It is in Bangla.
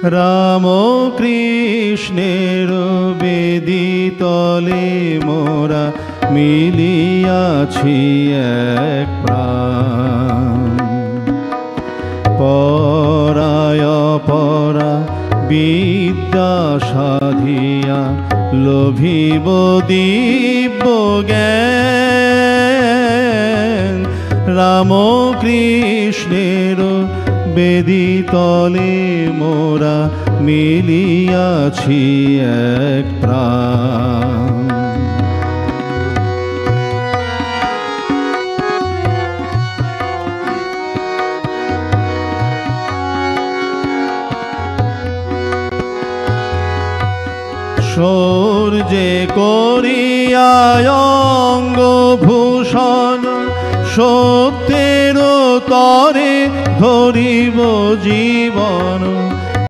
রাম কৃষ্ণের বেদিতলে মোরা মিলিয়াছি এক প্রাণ। পরায় পরা বিদ্যা সাধিয়া লোভিব দিব্য জ্ঞান। রাম কৃষ্ণের বেদিতলে মোরা মিলিয়াছি এক প্রাণ। সূর্যে করিয়ায় অঙ্গভূষণ সত্যের তরে ধরিব জীবন।